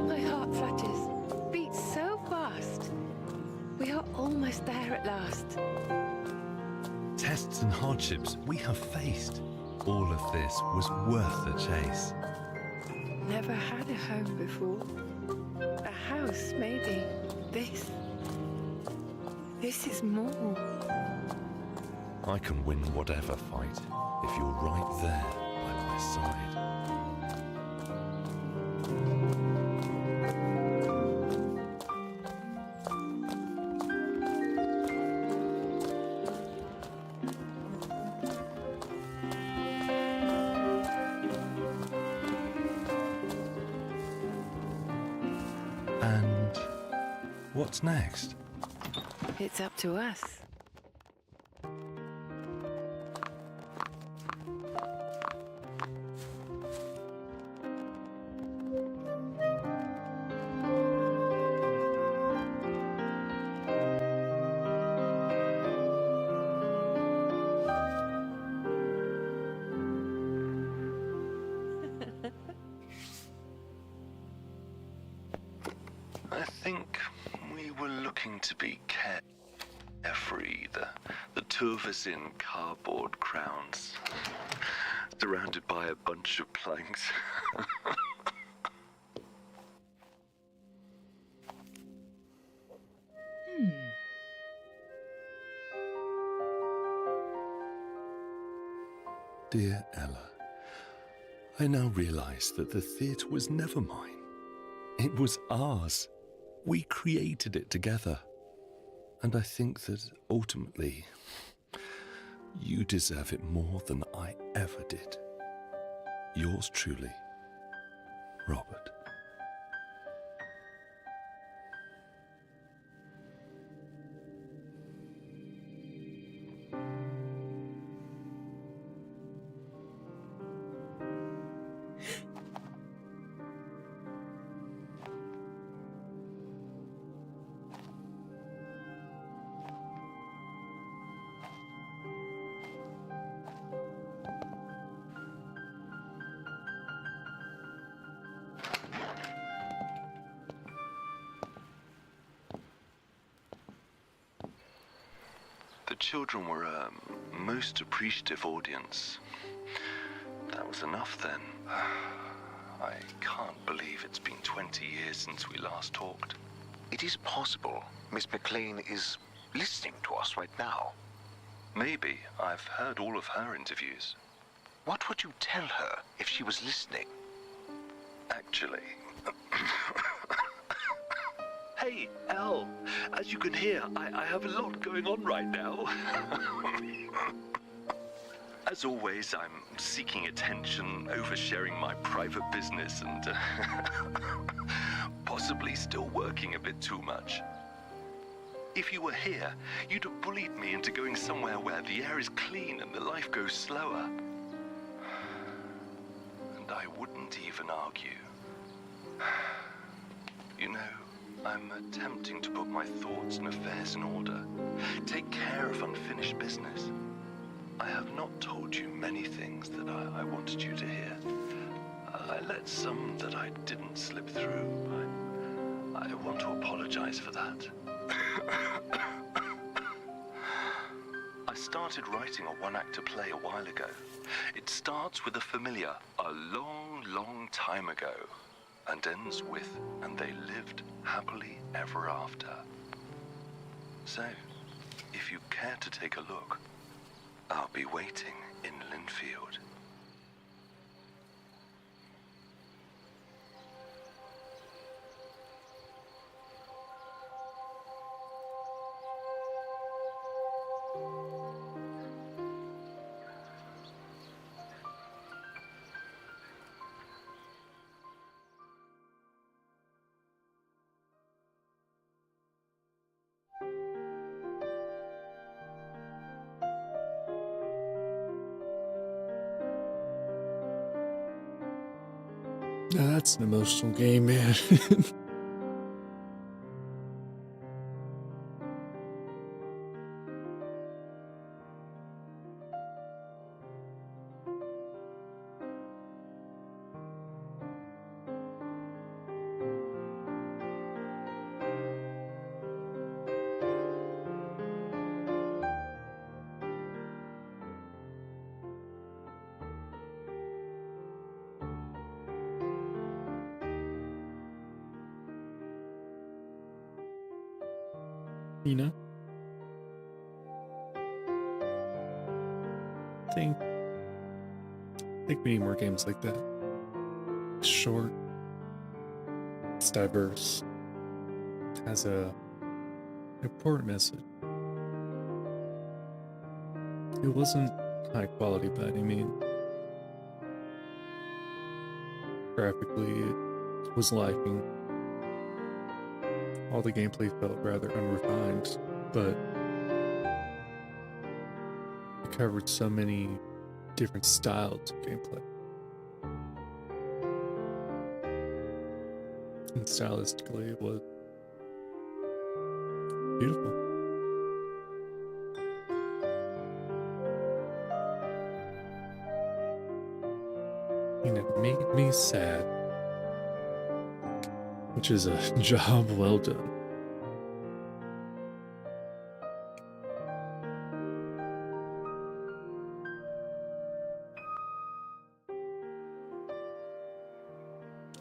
My heart flutters. Beats so fast. We are almost there at last. Tests and hardships we have faced. All of this was worth the chase. Never had a home before. A house, maybe. This is more. I can win whatever fight if you're right there by my side. And what's next? It's up to us. I think we were looking to be carefree, the two of us in cardboard crowns. surrounded by a bunch of planks. Dear Ella, I now realize that the theatre was never mine. It was ours. We created it together. And I think that ultimately, you deserve it more than I ever did. Yours truly, Robert. The children were a most appreciative audience. That was enough then. I can't believe it's been 20 years since we last talked. It is possible Miss McLean is listening to us right now. Maybe. I've heard all of her interviews. What would you tell her if she was listening? Actually... Hey, Elle, as you can hear, I have a lot going on right now. As always, I'm seeking attention, oversharing my private business, and possibly still working a bit too much. If you were here, you'd have bullied me into going somewhere where the air is clean and the life goes slower. And I wouldn't even argue. You know, I'm attempting to put my thoughts and affairs in order, take care of unfinished business. I have not told you many things that I wanted you to hear. I let some that I didn't slip through. I want to apologize for that. I started writing a one-actor play a while ago. It starts with a familiar, a long, long time ago, and ends with, and they lived happily ever after. So, if you care to take a look, I'll be waiting in Linfield. Now that's an emotional game, man. You know? I think we need more games like that. It's short, it's diverse, it has a important message. It wasn't high quality by any means. Graphically, it was lacking. All the gameplay felt rather unrefined, but it covered so many different styles of gameplay. And stylistically, it was beautiful. And it made me sad, which is a job well done.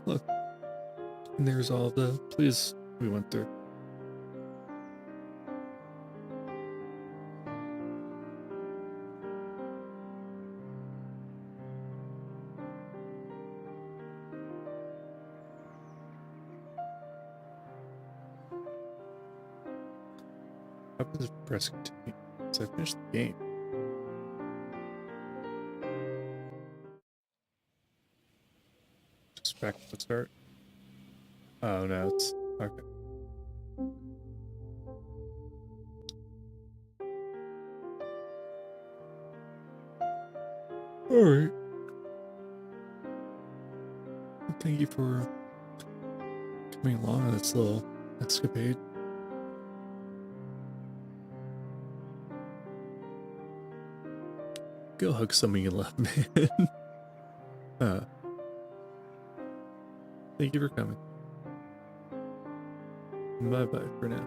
Look. And there's all the please we went through. How about this press continue? So I finished the game. Just back to the start. Oh no, it's okay. Alright. Thank you for coming along on this little escapade. Go hug somebody you love, man. Thank you for coming. Bye bye for now.